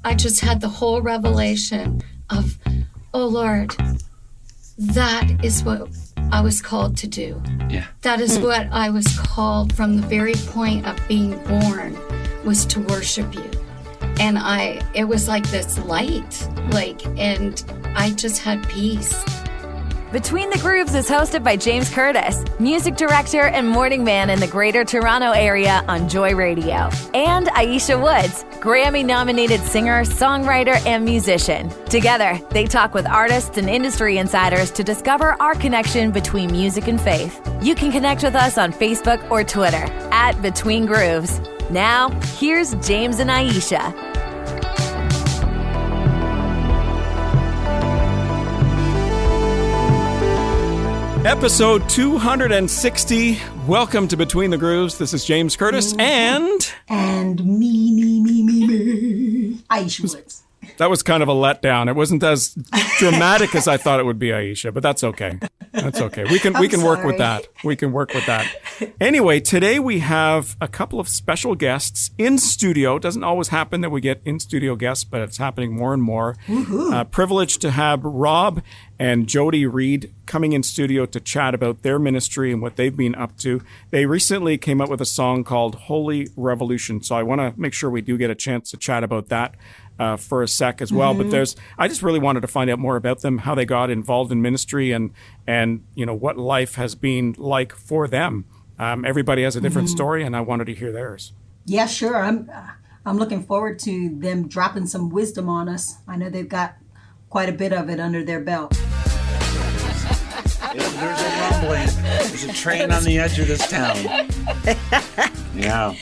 I just had the whole revelation of, oh Lord, that is what I was called to do. Yeah. That is what I was called from the very point of being born, was to worship you. And it was like this light, and I just had peace. Between the Grooves is hosted by James Curtis, music director and morning man in the Greater Toronto Area on Joy Radio, and Aisha Woods, Grammy-nominated singer, songwriter, and musician. Together, they talk with artists and industry insiders to discover our connection between music and faith. You can connect with us on Facebook or Twitter at Between Grooves. Now, here's James and Aisha. Episode 260. Welcome to Between the Grooves. This is James Curtis and me, Aisha Woods. That was kind of a letdown. It wasn't as dramatic as I thought it would be, Aisha, but that's okay. That's okay. We can work with that. We can work with that. Anyway, today we have a couple of special guests in studio. It doesn't always happen that we get in studio guests, but it's happening more and more. Privileged to have Rob and Jody Reed coming in studio to chat about their ministry and what they've been up to. They recently came up with a song called Holy Revolution. So I want to make sure we do get a chance to chat about that for a sec as well. But I just really wanted to find out more about them, how they got involved in ministry and what life has been like for them. Everybody has a different story, and I wanted to hear theirs. Yeah, sure. I'm looking forward to them dropping some wisdom on us. I know they've got quite a bit of it under their belt. There's a rumbling. There's a train on the edge of this town. Yeah.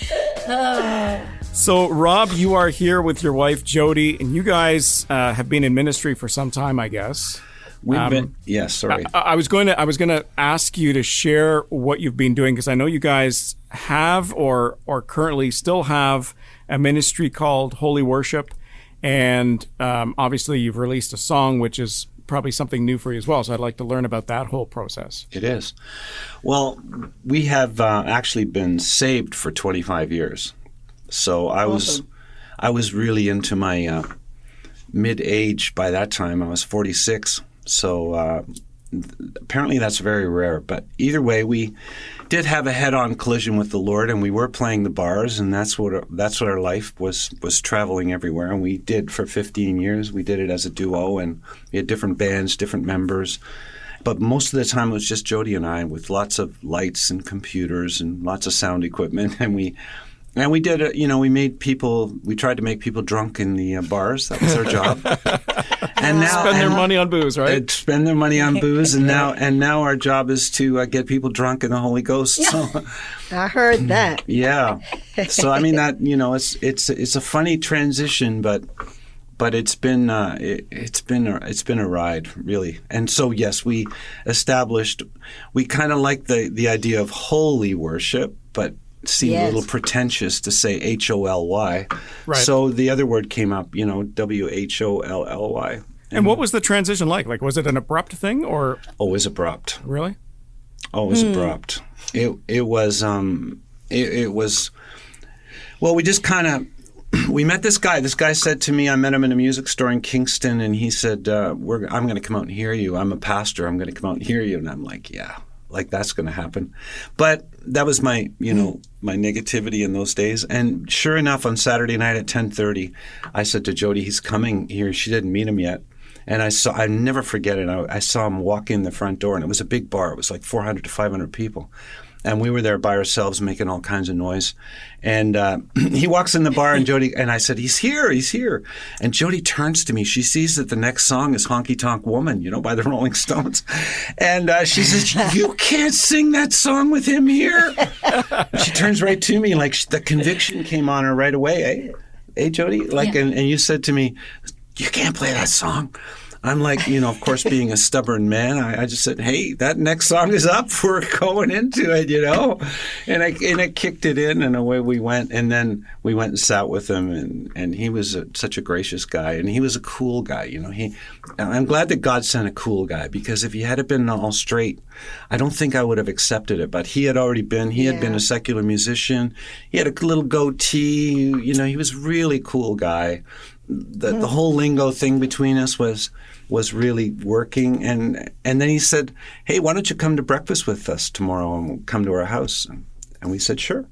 So, Rob, you are here with your wife, Jody, and you guys have been in ministry for some time, I guess. We've been. Yes, sorry. I was going to ask you to share what you've been doing, because I know you guys have or currently still have a ministry called Holy Worship, and obviously you've released a song, which is probably something new for you as well. So I'd like to learn about that whole process. It is. Well, we have actually been saved for 25 years. So I was really into my mid-age by that time. I was 46. So apparently that's very rare. But either way, we did have a head-on collision with the Lord, and we were playing the bars, and that's what our life was traveling everywhere. And we did for 15 years. We did it as a duo, and we had different bands, different members. But most of the time it was just Jody and I, with lots of lights and computers and lots of sound equipment, and we did it. We tried to make people drunk in the bars. That was our job. And now spend their money on booze, right? Spend their money on booze, and now our job is to get people drunk in the Holy Ghost. So, I heard that. Yeah. So I mean that it's a funny transition, but it's been a ride, really. And so yes, we kind of like the idea of holy worship, but seemed a little pretentious to say H-O-L-Y. Right. So the other word came up, W-H-O-L-L-Y. And what was the transition like? Like, was it an abrupt thing or? Always abrupt. Really? Always abrupt. It was, well, we just kind of, we met this guy. This guy said to me, I met him in a music store in Kingston, and he said, I'm going to come out and hear you. I'm a pastor. I'm going to come out and hear you. And I'm like, yeah. Like that's going to happen. But that was my negativity in those days. And sure enough, on Saturday night at 10:30, I said to Jody, he's coming here. She didn't meet him yet. And I never forget it. I saw him walk in the front door, and it was a big bar. It was like 400 to 500 people. And we were there by ourselves making all kinds of noise. And he walks in the bar, and I said, he's here. And Jody turns to me. She sees that the next song is Honky Tonk Woman, by the Rolling Stones. And she says, you can't sing that song with him here. She turns right to me, like the conviction came on her right away. Hey Jody? And you said to me, you can't play that song. I'm like, of course, being a stubborn man, I just said, hey, that next song is up. We're going into it, And it kicked it in, and away we went. And then we went and sat with him, and he was such a gracious guy, and he was a cool guy, I'm glad that God sent a cool guy, because if he had been all straight, I don't think I would have accepted it. But he had been a secular musician. He had a little goatee. You know, he was a really cool guy. The whole lingo thing between us was really working. And then he said, hey, why don't you come to breakfast with us tomorrow and we'll come to our house? And we said, sure.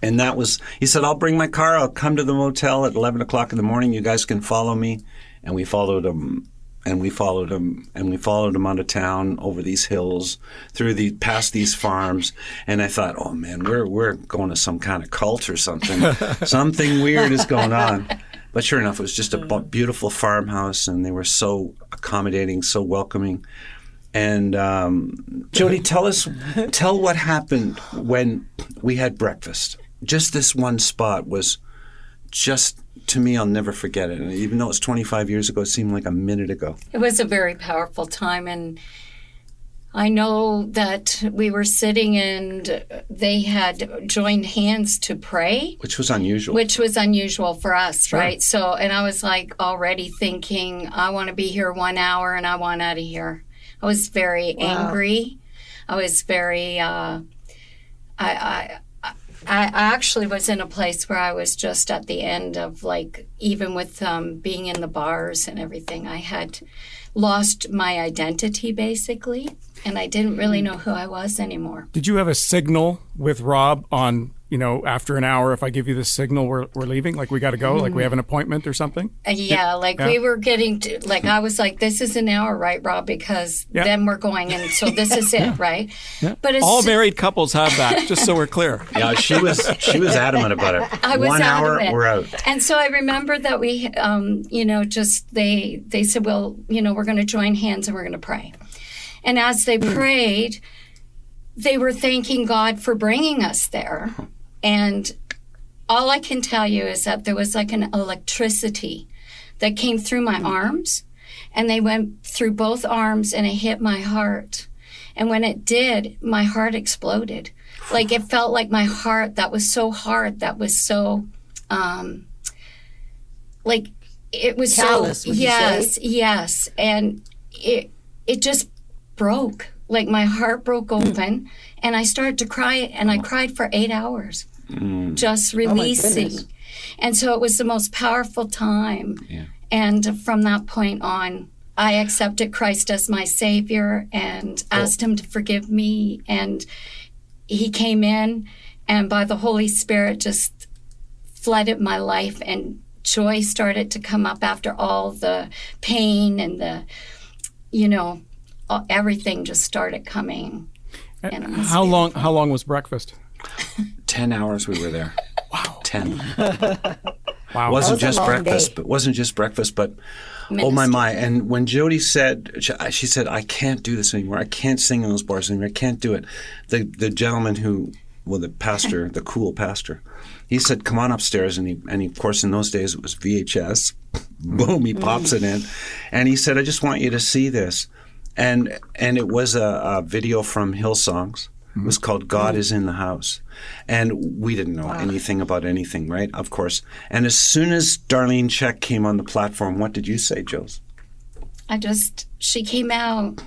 And he said, I'll bring my car. I'll come to the motel at 11 o'clock in the morning. You guys can follow me. And we followed him. And we followed him out of town, over these hills, past these farms. And I thought, oh man, we're going to some kind of cult or something. Something weird is going on. But sure enough, it was just a beautiful farmhouse, and they were so accommodating, so welcoming. And Jody, tell what happened when we had breakfast. Just this one spot was just, to me, I'll never forget it. And even though it's 25 years ago, it seemed like a minute ago. It was a very powerful time, and I know that we were sitting and they had joined hands to pray. Which was unusual. Which was unusual for us, right? So, and I was like already thinking, I want to be here 1 hour and I want out of here. I was very angry. I was very, I actually was in a place where I was just at the end of, like, even with being in the bars and everything, I had lost my identity basically, and I didn't really know who I was anymore. Did you have a signal with Rob on, after an hour, if I give you the signal, we're leaving? Like, we got to go? Like, we have an appointment or something? We were getting to, like, I was like, this is an hour, right, Rob? Because then we're going, and so this is it, right? Yeah. But all married couples have that, just so we're clear. Yeah, she was adamant about it. I was 1 hour, adamant. we're out. And so I remember that we, they said, well, we're going to join hands and we're going to pray. And as they prayed, they were thanking God for bringing us there. And all I can tell you is that there was like an electricity that came through my arms, and they went through both arms, and it hit my heart. And when it did, my heart exploded. Like, it felt like my heart that was so hard, that was so, like, it was callous, so, yes. And it just broke. Like, my heart broke open, and I started to cry, and I cried for 8 hours, just releasing. And so it was the most powerful time. Yeah. And from that point on, I accepted Christ as my Savior and asked him to forgive me. And he came in, and by the Holy Spirit just flooded my life, and joy started to come up after all the pain and the, everything just started coming. And how long was breakfast? 10 hours we were there. Wow. 10. Wow. Wasn't just breakfast, but Ministry. oh my. And when Jody said, she said, I can't do this anymore. I can't sing in those bars anymore. I can't do it. The gentleman the pastor, the cool pastor, he said, come on upstairs. And he, of course, in those days it was VHS. Boom, he pops it in. And he said, I just want you to see this. And it was a video from Hillsongs. It was called God is in the House. And we didn't know anything about anything, right? Of course. And as soon as Darlene Zschech came on the platform, what did you say, Jules? She came out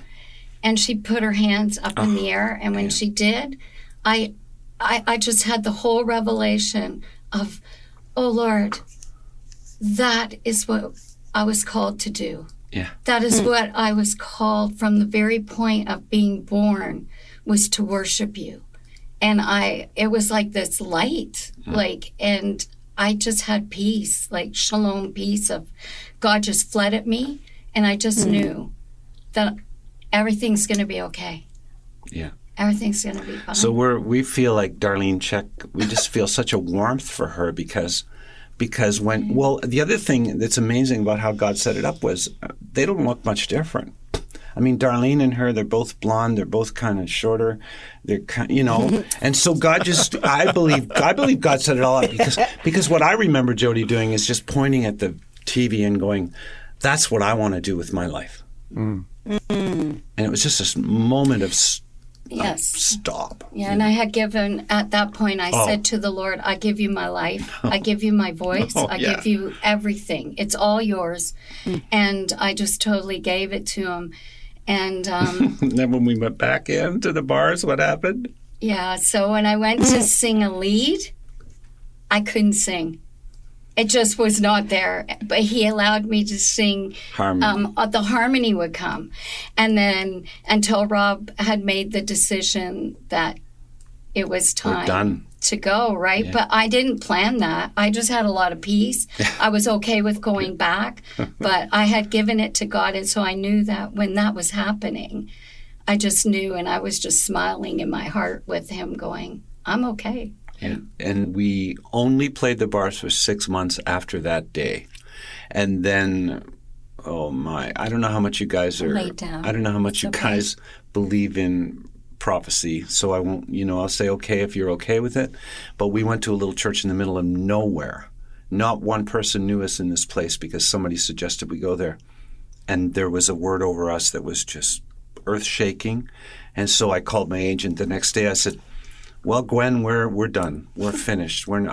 and she put her hands up in the air. And when she did, I just had the whole revelation of, oh Lord, that is what I was called to do. Yeah. That is what I was called from the very point of being born, was to worship you. And it was like this light, and I just had peace, like shalom peace of God just flooded me, and I just knew that everything's going to be okay. Yeah. Everything's going to be fine. So we feel like Darlene Zschech, we just feel such a warmth for her because the other thing that's amazing about how God set it up was they don't look much different. I mean, Darlene and her, they're both blonde. They're both kind of shorter. They're and so God just, I believe God set it all up because what I remember Jody doing is just pointing at the TV and going, that's what I want to do with my life. And it was just this moment of stop. Yeah, and I had given, at that point, I said to the Lord, I give you my life. I give you my voice. I give you everything. It's all yours. And I just totally gave it to him. And And then when we went back into the bars, what happened? yeah, so when I went to sing a lead, I couldn't sing. It just was not there. But he allowed me to sing. Harmony. The harmony would come. And then until Rob had made the decision that it was time done. to go, right? But I didn't plan that. I just had a lot of peace. I was okay with going back, but I had given it to God. And so I knew that when that was happening, I just knew, and I was just smiling in my heart with him going, I'm okay. And we only played the bars for 6 months after that day. And then, oh my, I don't know how much you guys are. Lay down. I don't know how much you okay. guys believe in prophecy. So I won't, I'll say okay if you're okay with it. But we went to a little church in the middle of nowhere. Not one person knew us in this place because somebody suggested we go there. And there was a word over us that was just earth-shaking. And so I called my agent the next day. I said, well, Gwen, we're done. We're finished. We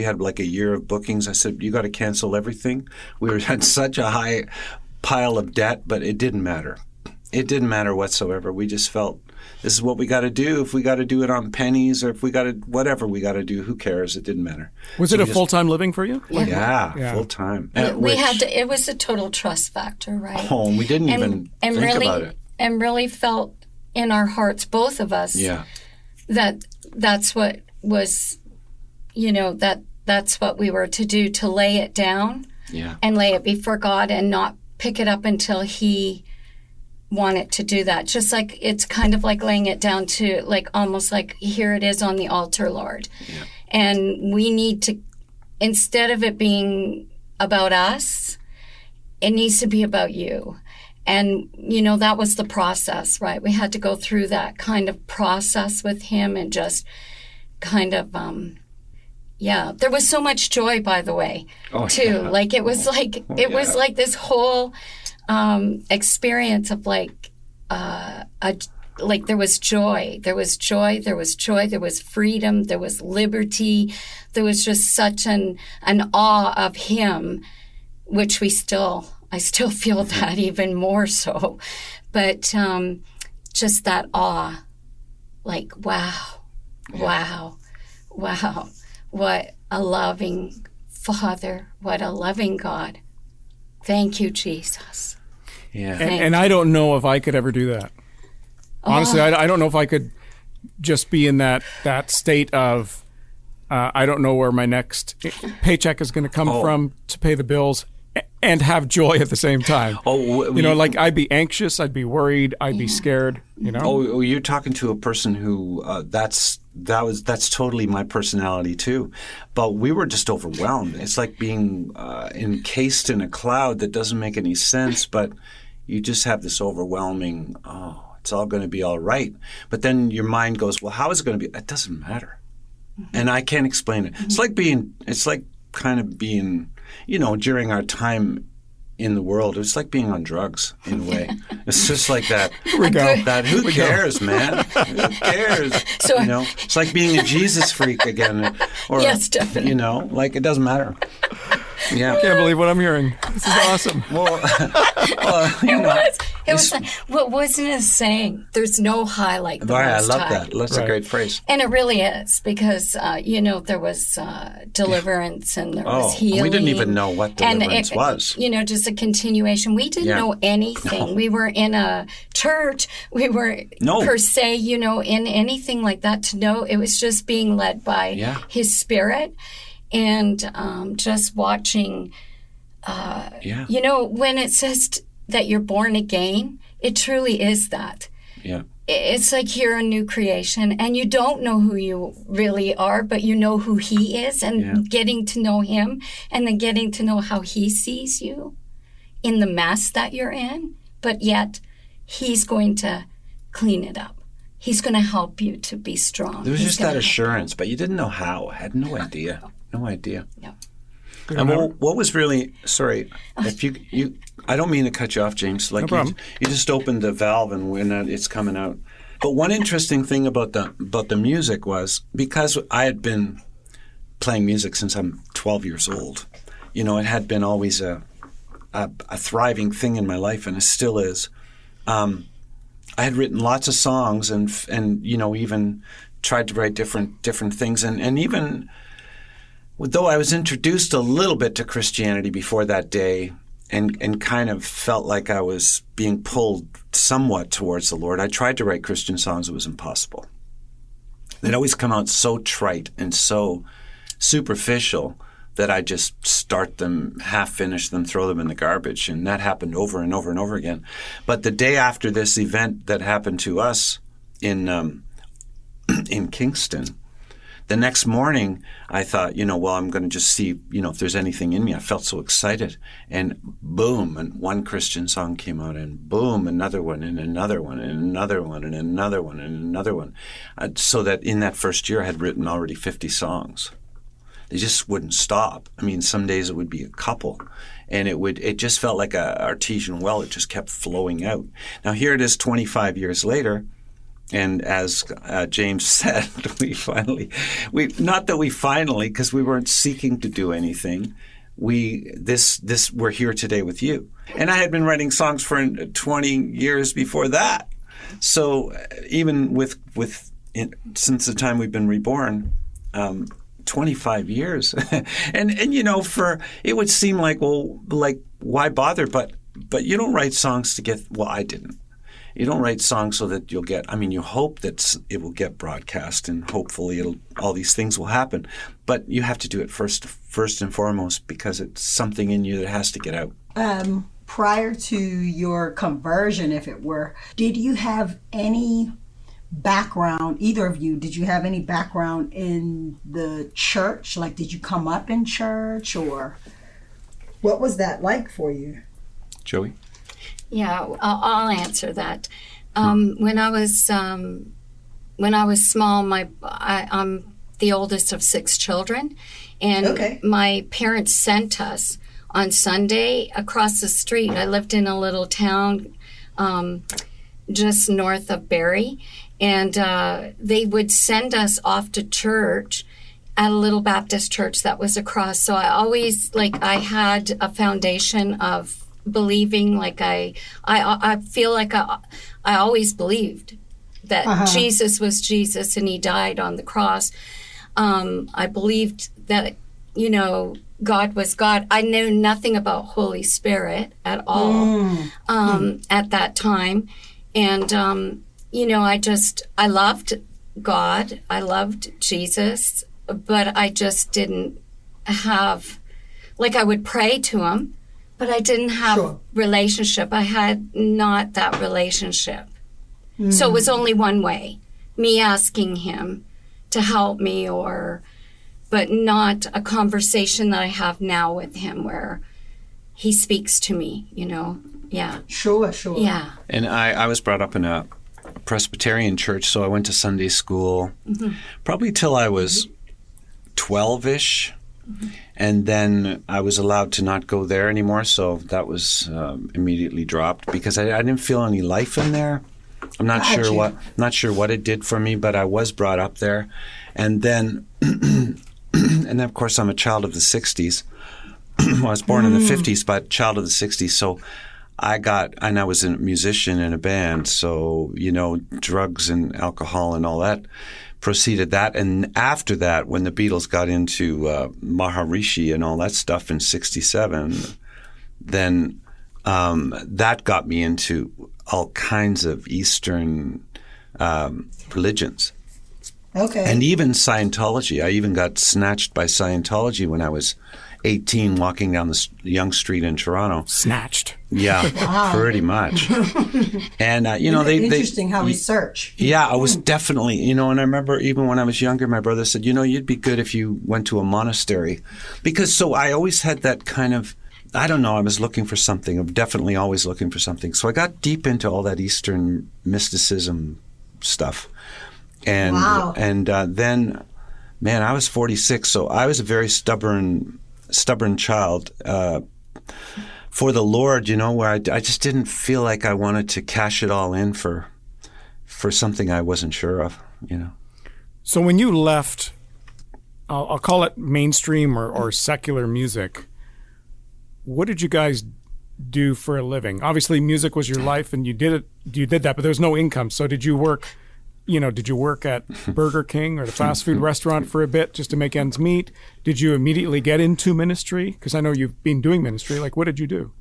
had like a year of bookings. I said, you got to cancel everything. We had such a high pile of debt, but it didn't matter. It didn't matter whatsoever. We just felt this is what we got to do. If we got to do it on pennies or if we got to, whatever we got to do, who cares? It didn't matter. Was it a full-time living for you? Yeah. Full time. We had to, it was a total trust factor, right? Oh, we didn't even think really, about it. And really felt in our hearts, both of us, that's what was, that's what we were to do, to lay it down and lay it before God and not pick it up until he wanted to do that. Just like it's kind of like laying it down to like almost like here it is on the altar, Lord. Yeah. And we need to, instead of it being about us, it needs to be about you. And, that was the process, right? We had to go through that kind of process with him and just kind of, There was so much joy, by the way, too. Yeah. Like, it was like, was like this whole experience of like there was joy. There was joy, there was joy, there was freedom, there was liberty. There was just such an awe of him, which I still feel that even more so. But just that awe, like, wow, what a loving Father, what a loving God. Thank you, Jesus. Yeah. And I don't know if I could ever do that. Honestly, I don't know if I could just be in that state of, I don't know where my next paycheck is going to come from to pay the bills and have joy at the same time. Like I'd be anxious, I'd be worried, I'd be scared, Oh, you're talking to a person who that's totally my personality too. But we were just overwhelmed. It's like being encased in a cloud that doesn't make any sense, but you just have this overwhelming, it's all going to be all right. But then your mind goes, well, how is it going to be? It doesn't matter. Mm-hmm. And I can't explain it. Mm-hmm. It's like kind of being, during our time in the world, it's like being on drugs in a way. It's just like that. Here we go. Who cares, man? Who cares? So, it's like being a Jesus freak again. Or, yes, definitely. Like it doesn't matter. Yeah. I can't believe what I'm hearing. This is awesome. It was like, what wasn't it saying? There's no high like the Most I love High. that. That's a great phrase. And it really is because, there was deliverance and there was healing. We didn't even know what deliverance was. Just a continuation. We didn't know anything. No. We were in a church. We were per se, in anything like that to know. It was just being led by His Spirit. And just watching, when it says that you're born again, it truly is that. Yeah. It's like you're a new creation and you don't know who you really are, but you know who He is and getting to know Him and then getting to know how He sees you in the mess that you're in, but yet He's going to clean it up. He's going to help you to be strong. There was just that assurance, but you didn't know how. I had no idea. No idea. No. And what was really, sorry, if you I don't mean to cut you off, James. Like no problem. You just opened the valve and when it's coming out. But one interesting thing about the music was because I had been playing music since I'm 12 years old. It had been always a thriving thing in my life, and it still is. I had written lots of songs and even tried to write different things. And even though I was introduced a little bit to Christianity before that day and kind of felt like I was being pulled somewhat towards the Lord, I tried to write Christian songs. It was impossible. They'd always come out so trite and so superficial that I just start them, half finish them, throw them in the garbage. And that happened over and over and over again. But the day after this event that happened to us in Kingston, the next morning I thought, I'm going to just see, if there's anything in me. I felt so excited. And boom, and one Christian song came out, and boom, another one, and another one, and another one, and another one, and another one. So that in that first year I had written already 50 songs. They just wouldn't stop. I mean, some days it would be a couple, and it just felt like an artesian well. It just kept flowing out. Now here it is 25 years later, and as James said, not that we finally, because we weren't seeking to do anything, we're here today with you. And I had been writing songs for 20 years before that. So even since the time we've been reborn, 25 years. and it would seem like, why bother? But you don't write songs to get, I didn't. You don't write songs so that you hope that it will get broadcast and hopefully all these things will happen. But you have to do it first and foremost because it's something in you that has to get out. Prior to your conversion, if it were, did you have any background, either of you, did you have any background in the church? Like, did you come up in church, or what was that like for you? Joey? Yeah, I'll answer that. When I was small, I'm the oldest of 6 children, and my parents sent us on Sunday across the street. I lived in a little town just north of Barrie, and they would send us off to church at a little Baptist church that was across. So I always, I had a foundation of believing, I feel like I always believed that Jesus was Jesus and he died on the cross. I believed that, God was God. I knew nothing about Holy Spirit at all at that time. And, I loved God. I loved Jesus, but I just didn't have, I would pray to him, but I didn't have relationship. I had not that relationship. So it was only one way, me asking him to help me, but not a conversation that I have now with him where he speaks to me, Yeah. Sure. Yeah. And I was brought up in a Presbyterian church, so I went to Sunday school probably till I was 12-ish. And then I was allowed to not go there anymore, so that was immediately dropped because I didn't feel any life in there. I'm not sure what it did for me, but I was brought up there. And then, and then of course I'm a child of the 60s. I was born in the 50s, but child of the 60s. So I was a musician in a band, so, drugs and alcohol and all that proceeded that. And after that, when the Beatles got into Maharishi and all that stuff in 67, then that got me into all kinds of Eastern religions. Okay. And even Scientology. I even got snatched by Scientology when I was 18 walking down the Yonge Street in Toronto. Snatched. Yeah, pretty much. And, interesting how we search. Yeah, I was definitely, and I remember even when I was younger, my brother said, you'd be good if you went to a monastery. So I always had that kind of, I don't know, I was looking for something. I'm definitely always looking for something. So I got deep into all that Eastern mysticism stuff. And, then, man, I was 46, so I was a very stubborn child for the Lord, where I just didn't feel like I wanted to cash it all in for something I wasn't sure of, So when you left, I'll call it mainstream or secular music, what did you guys do for a living? Obviously, music was your life, and you did that, but there was no income. So did you work? Did you work at Burger King or the fast food restaurant for a bit just to make ends meet? Did you immediately get into ministry? Because I know you've been doing ministry. Like, what did you do?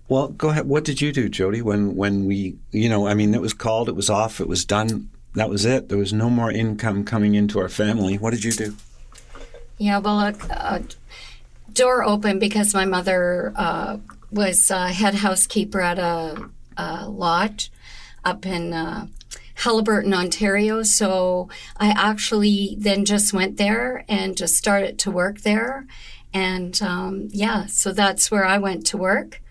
Well, go ahead. What did you do, Jody? When we, it was called, it was off, it was done. That was it. There was no more income coming into our family. What did you do? Yeah, well, a door opened because my mother was head housekeeper at a lodge up in Halliburton, Ontario. So I actually then just went there and just started to work there. And so that's where I went to work.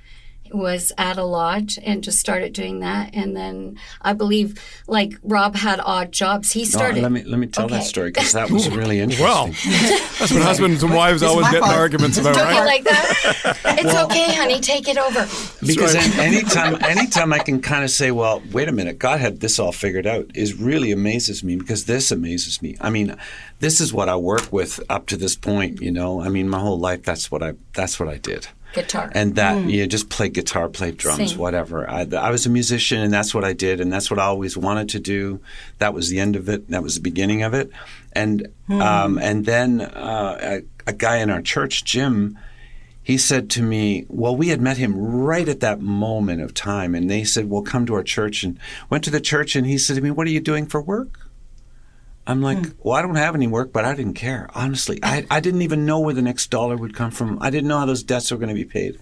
Was at a lodge and just started doing that. And then I believe, like, Rob had odd jobs. He started. Let me tell that story, because that was really interesting. Well, that's what husbands and wives always get in arguments about, Don't right? you like that? It's okay, honey. Take it over. Because anytime I can kind of say, well, wait a minute, God had this all figured out, is really amazes me, because this amazes me. I mean, this is what I work with up to this point. I mean, my whole life, that's what I did. Guitar. And that, just play guitar, play drums, Sing. whatever. I was a musician, and that's what I did, and that's what I always wanted to do. That was the end of it. That was the beginning of it. And then a guy in our church, Jim, he said to me, well, we had met him right at that moment of time, and they said, well, come to our church. And went to the church, and he said to me, what are you doing for work? I'm like, well, I don't have any work, but I didn't care. Honestly, I didn't even know where the next dollar would come from. I didn't know how those debts were going to be paid.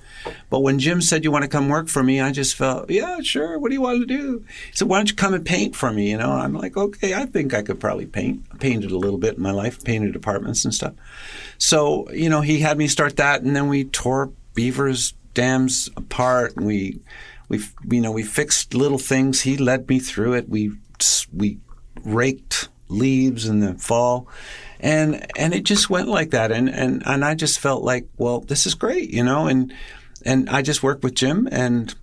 But when Jim said, you want to come work for me, I just felt, yeah, sure. What do you want to do? He said, why don't you come and paint for me? I'm like, okay, I think I could probably paint. I painted a little bit in my life, painted apartments and stuff. So, he had me start that, and then we tore beavers' dams apart, and we fixed little things. He led me through it. We raked leaves in the fall, and it just went like that, and I just felt like, well, this is great, and I just worked with Jim, and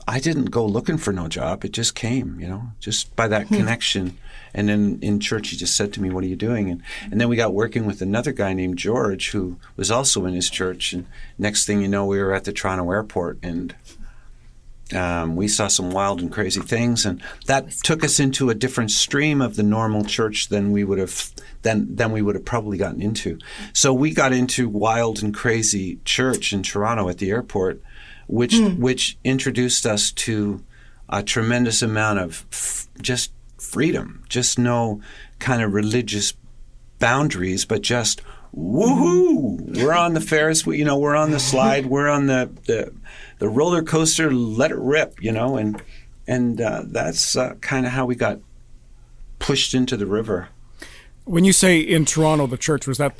I didn't go looking for no job. It just came, just by that connection. And then in church, he just said to me, what are you doing? And then we got working with another guy named George, who was also in his church, and next thing you know, we were at the Toronto airport, and we saw some wild and crazy things, and that took us into a different stream of the normal church than we would have probably gotten into. So we got into wild and crazy church in Toronto at the airport, which introduced us to a tremendous amount of just freedom, just no kind of religious boundaries, but just woohoo! We're on the Ferris wheel, we're on the slide, we're on the roller coaster, let it rip, and that's kind of how we got pushed into the river. When you say in Toronto, the church, was that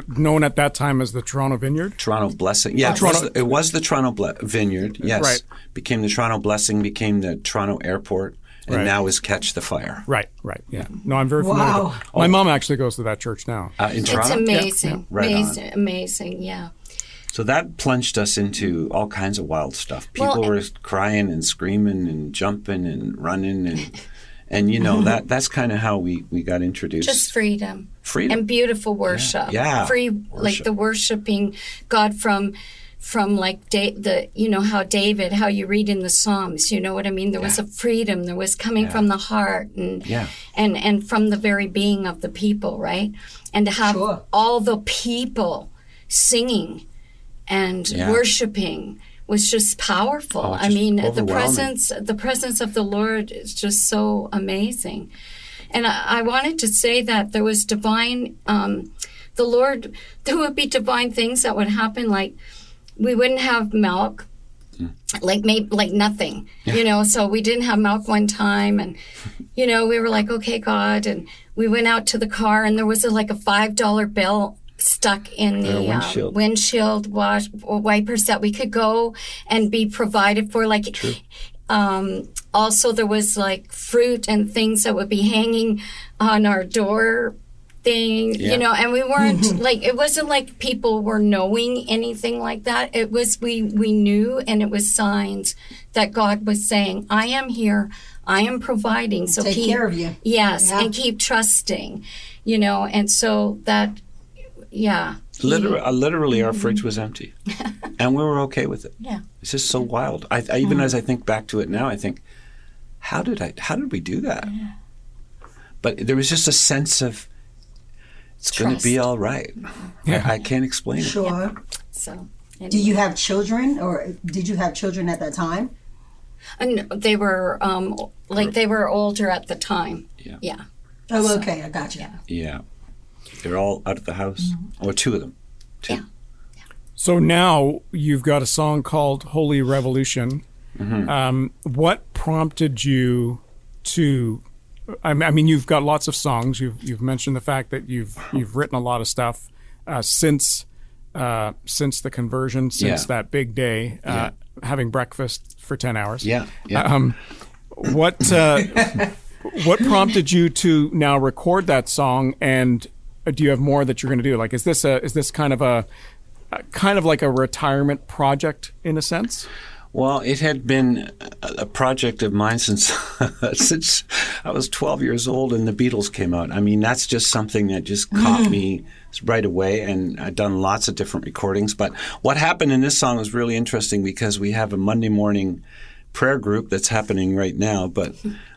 known at that time as the Toronto Vineyard? Toronto Blessing. Yeah, it was the Toronto Vineyard, yes. Right. Became the Toronto Blessing, became the Toronto Airport, and now is Catch the Fire. Right, yeah. No, I'm very familiar with it. My mom actually goes to that church now. In Toronto? It's amazing. Yeah. Right amazing, yeah. So that plunged us into all kinds of wild stuff. People were crying and screaming and jumping and running, and that's kind of how we got introduced. Just freedom. And beautiful worship. Yeah. Free worship. Like the worshiping God from like how David, how you read in the Psalms, you know what I mean? There was a freedom. There was coming from the heart and from the very being of the people, right? And to have all the people singing and worshiping was just powerful. I mean, the presence of the Lord is just so amazing. And I wanted to say that there was divine, the Lord, there would be divine things that would happen, like we wouldn't have milk, like nothing, so we didn't have milk one time, and, we were like, okay, God, and we went out to the car, and there was a $5 bill stuck in the windshield wipers that we could go and be provided for. Also, there was fruit and things that would be hanging on our door thing, and we weren't it wasn't like people were knowing anything like that. It was, we knew, and it was signs that God was saying, I am here, I am providing. So take care of you. Yes, and keep trusting, and so that, Literally, our fridge was empty. And we were okay with it. Yeah. It's just so wild. I even as I think back to it now, I think, how did we do that? Yeah. But there was just a sense of, it's going to Trust. be all right. Yeah. I can't explain it. Sure. So. Do you have children, or did you have children at that time? And they were they were older at the time. Yeah. Yeah. Oh, okay, I got you. Yeah. Yeah. They're all out of the house. Or two of them. Two. Yeah. So now you've got a song called Holy Revolution. What prompted you to? I mean, you've got lots of songs. You've mentioned the fact that you've written a lot of stuff since the conversion, since Yeah. that big day, Yeah. having breakfast for 10 hours. Yeah. Yeah. What prompted you to now record that song, and do you have more that you're going to do? Like, is this kind of like a retirement project in a sense? Well, it had been a project of mine since I was 12 years old and the Beatles came out. I mean, that's just something that just caught me right away, and I've done lots of different recordings. But what happened in this song was really interesting because we have a Monday morning prayer group that's happening right now, but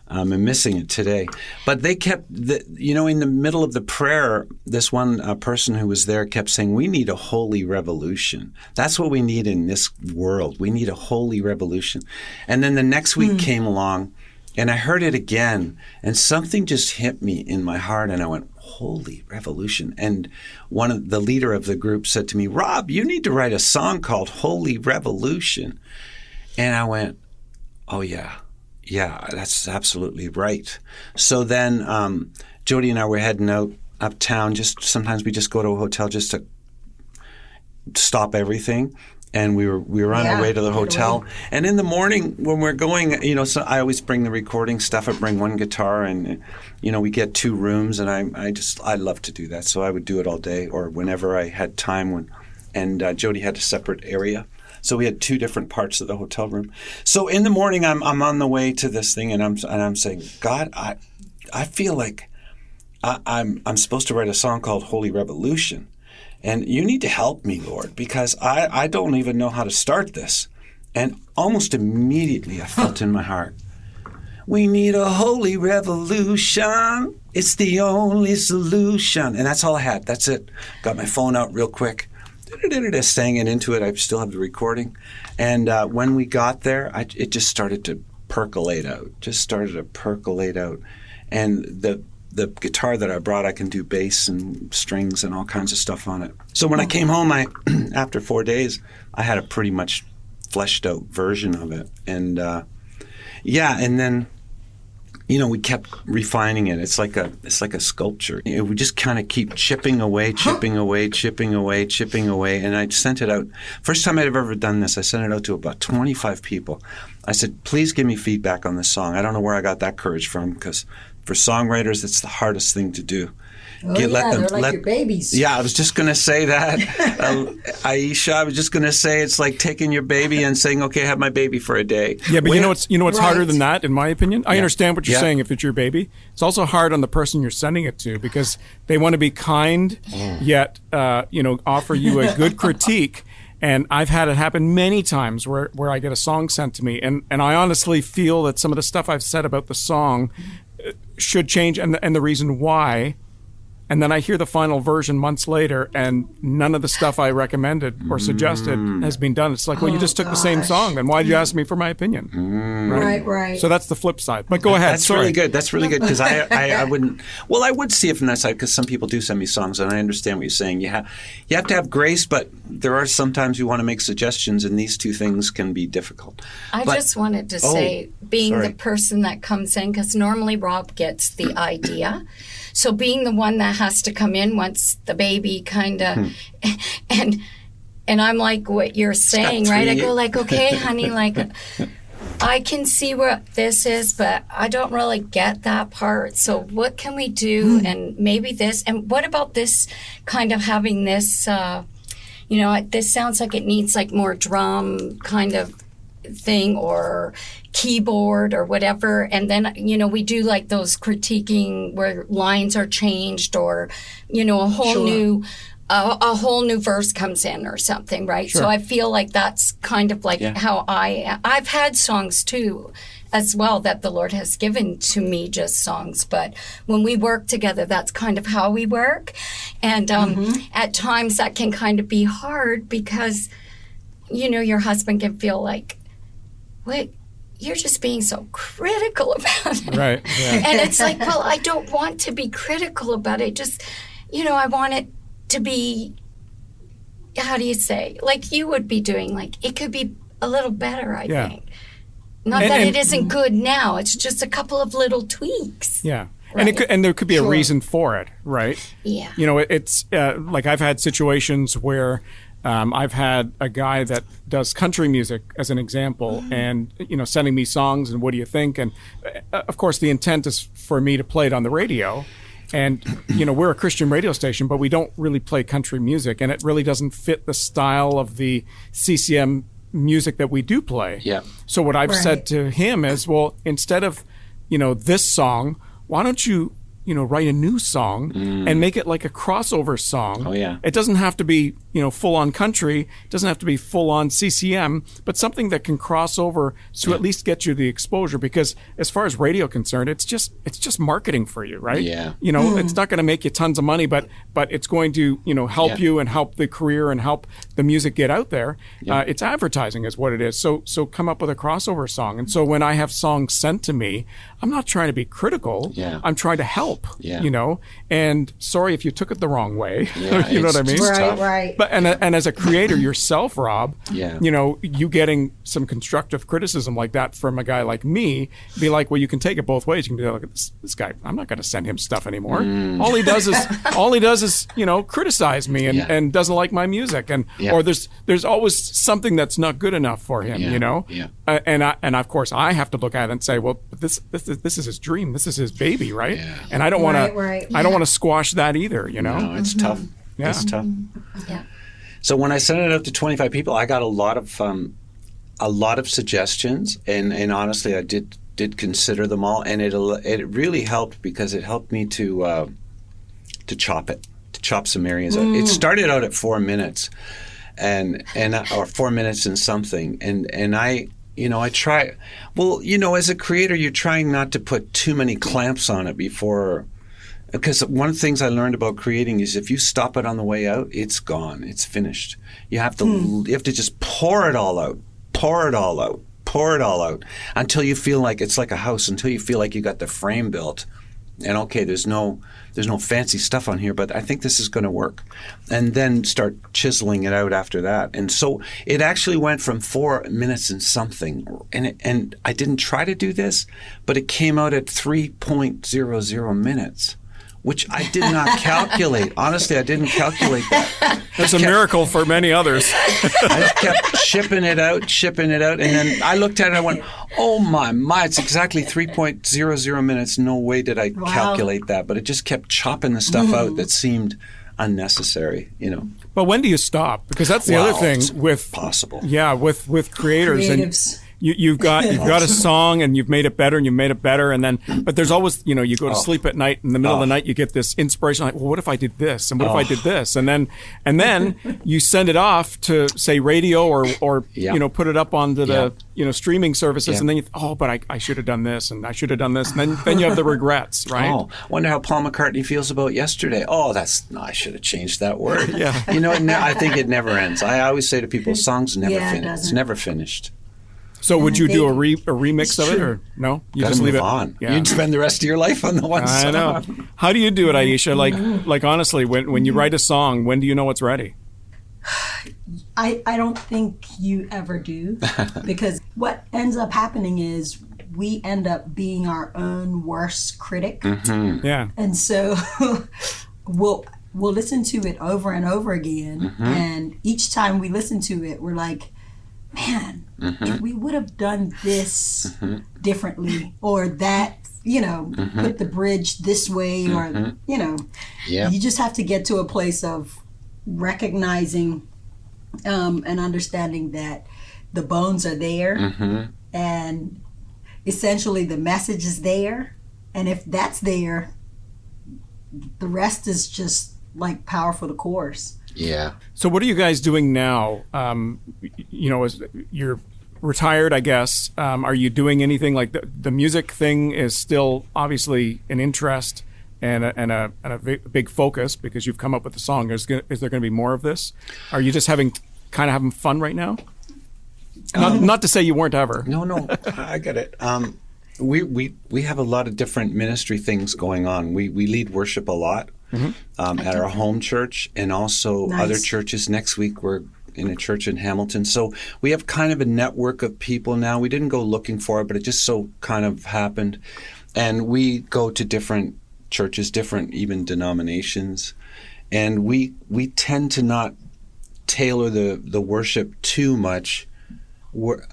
I'm missing it today. But they kept, in the middle of the prayer, this one person who was there kept saying, we need a holy revolution. That's what we need in this world. We need a holy revolution. And then the next week came along, and I heard it again, and something just hit me in my heart, and I went, holy revolution. And the leader of the group said to me, Rob, you need to write a song called Holy Revolution. And I went, oh, yeah. Yeah, that's absolutely right. So then Jody and I were heading out uptown. Sometimes we just go to a hotel just to stop everything. And we were on our way to the hotel. And in the morning when we're going, so I always bring the recording stuff. I bring one guitar, and we get 2 rooms, and I love to do that. So I would do it all day or whenever I had time. And Jody had a separate area. So we had 2 different parts of the hotel room. So in the morning, I'm on the way to this thing, and I'm saying, God, I feel like I'm supposed to write a song called Holy Revolution, and you need to help me, Lord, because I don't even know how to start this. And almost immediately, I felt in my heart, we need a holy revolution. It's the only solution. And that's all I had. That's it. Got my phone out real quick. Sang it into it. I still have the recording. And when we got there, it just started to percolate out. And the guitar that I brought, I can do bass and strings and all kinds of stuff on it. So when I came home, after 4 days, I had a pretty much fleshed out version of it. And and then we kept refining it. It's like a sculpture. We just kind of keep chipping away, and I sent it out. First time I'd ever done this, I sent it out to about 25 people. I said, please give me feedback on this song. I don't know where I got that courage from, because for songwriters, it's the hardest thing to do. Oh, they're like your babies. Yeah, I was just going to say that. Aisha, I was just going to say it's like taking your baby and saying, okay, have my baby for a day. Yeah, but you know what's harder than that, in my opinion? I understand what you're Yeah. saying if it's your baby. It's also hard on the person you're sending it to, because they want to be kind, yet offer you a good critique. And I've had it happen many times where I get a song sent to me, and I honestly feel that some of the stuff I've said about the song should change, and the reason why. And then I hear the final version months later, and none of the stuff I recommended or suggested has been done. It's like, well, you just took the same song. Then why did you ask me for my opinion? Right. So that's the flip side. But go ahead. That's really good. That's really good, because I wouldn't. Well, I would see it from that side, because some people do send me songs, and I understand what you're saying. You have to have grace, but there are sometimes you want to make suggestions, and these 2 things can be difficult. I just wanted to say, being sorry. the person that comes in, because normally Rob gets the idea. So being the one that has to come in once the baby kind of, and I'm like what you're saying, right? I go like, okay, honey, like I can see what this is, but I don't really get that part. So what can we do? And maybe this, and what about this kind of having this, this sounds like it needs like more drum kind of thing or keyboard or whatever, and then we do like those critiquing where lines are changed, or a whole new a whole new verse comes in or something, right? Sure. So I feel like that's kind of like Yeah. how I've had songs too as well that the Lord has given to me, just songs. But when we work together, that's kind of how we work. And at times that can kind of be hard because, your husband can feel like, wait, you're just being so critical about it. Right. Yeah. And it's like, well, I don't want to be critical about it. Just, I want it to be, how do you say, like you would be doing, like it could be a little better, I Yeah. think. Not that it isn't good now. It's just a couple of little tweaks. Yeah. Right. And there could be a Sure. reason for it, right? Yeah. It's like I've had situations where I've had a guy that does country music as an example, and sending me songs and what do you think? And of course, the intent is for me to play it on the radio. And we're a Christian radio station, but we don't really play country music, and it really doesn't fit the style of the CCM music that we do play. Yeah. So what I've Right. said to him is, well, instead of this song, why don't you write a new song and make it like a crossover song? Oh, yeah. It doesn't have to be full on country. It doesn't have to be full on CCM, but something that can cross over to at least get you the exposure. Because as far as radio concerned, it's just marketing for you, right? Yeah. It's not going to make you tons of money, but it's going to help Yeah. you and help the career and help the music get out there. It's advertising is what it is. So come up with a crossover song. And so when I have songs sent to me, I'm not trying to be critical. Yeah. I'm trying to help. Yeah. And sorry if you took it the wrong way. Yeah, you know it's what I mean? just Right, tough. right. But and as a creator yourself, Rob, Yeah. you getting some constructive criticism like that from a guy like me, be like, well, you can take it both ways. You can be like, look at this guy. I'm not going to send him stuff anymore. All he does is criticize me and, Yeah. and doesn't like my music, and Yeah. or there's always something that's not good enough for him. Yeah. Yeah. And of course I have to look at it and say, well, this is his dream. This is his baby, right? Yeah. And I don't want to Right, I don't want to squash that either. No, it's tough. Yeah. It's tough. Yeah. So when I sent it out to 25 people, I got a lot of suggestions, and honestly, I did consider them all, and it really helped because it helped me to chop some areas out. It started out at 4 minutes, and or 4 minutes and something, and I try. Well, as a creator, you're trying not to put too many clamps on it before. Because one of the things I learned about creating is if you stop it on the way out, it's gone. It's finished. You have to just pour it all out until you feel like it's like a house, until you feel like you got the frame built. And okay, there's no fancy stuff on here, but I think this is going to work. And then start chiseling it out after that. And so it actually went from 4 minutes and something. And I didn't try to do this, but it came out at 3.00 minutes. Which I did not calculate. Honestly, I didn't calculate that. It's a miracle for many others. I just kept shipping it out. And then I looked at it and I went, oh my, it's exactly 3.00 minutes. No way did I calculate that. But it just kept chopping the stuff out that seemed unnecessary, But when do you stop? Because that's the other thing it's with possible. Yeah, with creators Creatives. and you've got a song and you've made it better and then but there's always you go to sleep at night in the middle of the night you get this inspiration like, well, what if I did this and what if I did this and then you send it off to say radio or put it up onto the streaming services and then but I should have done this and I should have done this and then you have the regrets, right? Oh, wonder how Paul McCartney feels about yesterday. Oh, I should have changed that word. Yeah. I think it never ends. I always say to people, songs never Yeah, it finish. It's doesn't. never finished. So would you do a remix of it true. or no? You Gotta just leave move it on. Yeah. You'd spend the rest of your life on the one I song. know. How do you do it, Aisha? Like honestly, when you write a song, when do you know it's ready? I don't think you ever do, because what ends up happening is we end up being our own worst critic. Yeah. And so we'll listen to it over and over again, and each time we listen to it, we're like, man, we would have done this differently, or that, put the bridge this way, or, Yeah. you just have to get to a place of recognizing and understanding that the bones are there, and essentially the message is there, and if that's there, the rest is just like powerful the chorus. Yeah. So what are you guys doing now? As you're retired, I guess. Are you doing anything like the music thing is still obviously an interest and a big focus because you've come up with the song. Is there going to be more of this? Are you just having fun right now? Not to say you weren't ever. No, I get it. We have a lot of different ministry things going on. We lead worship a lot at our home church and also other churches. Next week we're in a church in Hamilton. So we have kind of a network of people now. We didn't go looking for it, but it just so kind of happened. And we go to different churches, different even denominations. And we tend to not tailor the worship too much. We're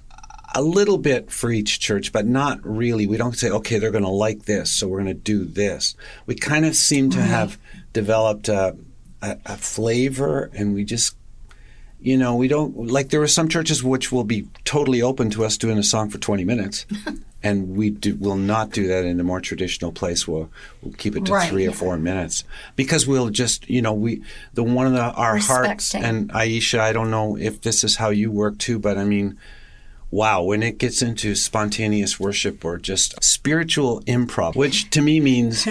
a little bit for each church, but not really. We don't say, okay, they're going to like this, so we're going to do this. We kind of seem to have developed a flavor, and we just, we don't, like there are some churches which will be totally open to us doing a song for 20 minutes, and will not do that in a more traditional place. We'll keep it to 3 or 4 minutes because we'll just, our hearts, and Aisha, I don't know if this is how you work too, but I mean, wow, when it gets into spontaneous worship or just spiritual improv, which to me means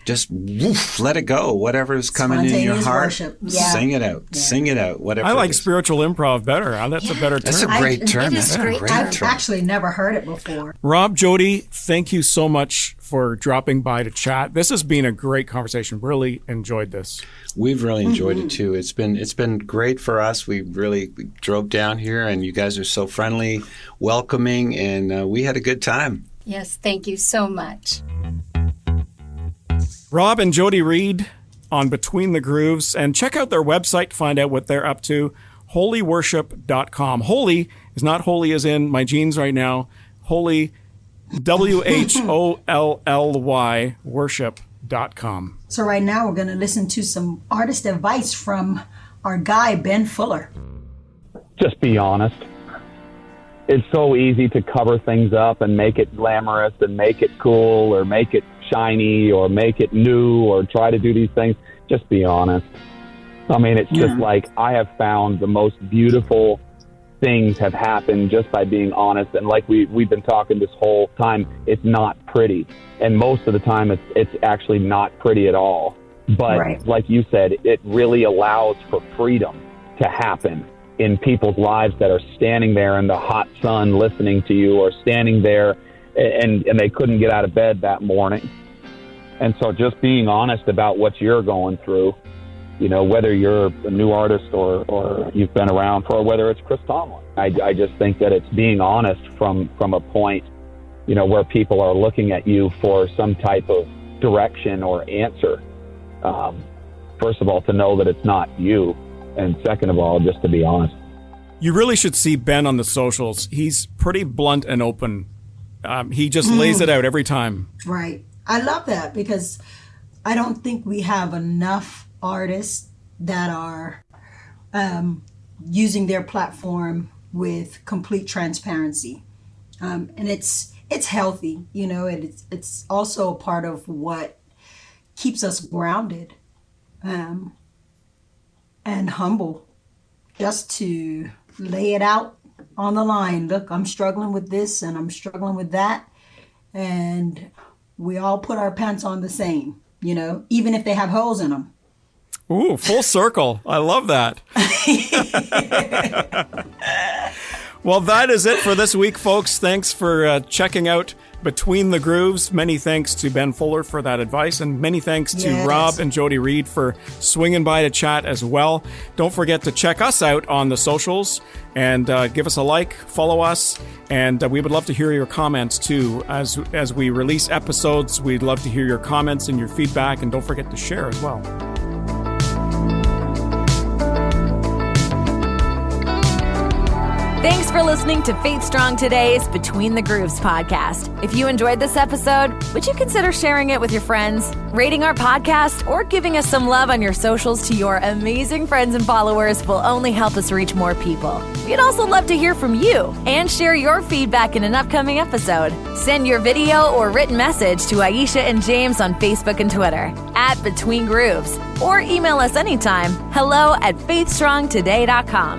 just woof, let it go. Whatever is coming in your heart, sing it out, whatever. I like spiritual improv better. That's a better term. That's a great term. I've actually never heard it before. Rob, Jody, thank you so much for dropping by to chat. This has been a great conversation. Really enjoyed this. We've really enjoyed it too. It's been great for us. We drove down here, and you guys are so friendly, welcoming, and we had a good time. Yes, thank you so much. Rob and Jody Reed on Between the Grooves, and check out their website to find out what they're up to, holyworship.com. Holy is not holy as in my jeans right now. Holy, WHOLLY, worship.com. So right now we're going to listen to some artist advice from our guy, Ben Fuller. Just be honest. It's so easy to cover things up and make it glamorous and make it cool or make it shiny or make it new or try to do these things. Just be honest. I mean, it's just like I have found the most beautiful things have happened just by being honest. And like we've been talking this whole time, it's not pretty. And most of the time it's actually not pretty at all. But like you said, it really allows for freedom to happen in people's lives that are standing there in the hot sun listening to you or standing there and they couldn't get out of bed that morning. And so just being honest about what you're going through, whether you're a new artist or you've been around for, or whether it's Chris Tomlin. I just think that it's being honest from a point, where people are looking at you for some type of direction or answer. First of all, to know that it's not you. And second of all, just to be honest. You really should see Ben on the socials. He's pretty blunt and open. He just lays it out every time. Right. I love that because I don't think we have enough artists that are using their platform with complete transparency. And it's healthy, it's also a part of what keeps us grounded and humble, just to lay it out on the line. Look, I'm struggling with this and I'm struggling with that. And we all put our pants on the same, even if they have holes in them. Ooh, full circle. I love that. Well, that is it for this week, folks. Thanks for checking out Between the Grooves. Many thanks to Ben Fuller for that advice, and many thanks to Rob and Jody Reed for swinging by to chat as well. Don't forget to check us out on the socials and give us a like, follow us, and we would love to hear your comments too. As we release episodes, we'd love to hear your comments and your feedback, and don't forget to share as well. Thanks for listening to Faith Strong Today's Between the Grooves podcast. If you enjoyed this episode, would you consider sharing it with your friends, rating our podcast, or giving us some love on your socials to your amazing friends and followers will only help us reach more people. We'd also love to hear from you and share your feedback in an upcoming episode. Send your video or written message to Aisha and James on Facebook and Twitter @Between Grooves, or email us anytime, hello@faithstrongtoday.com.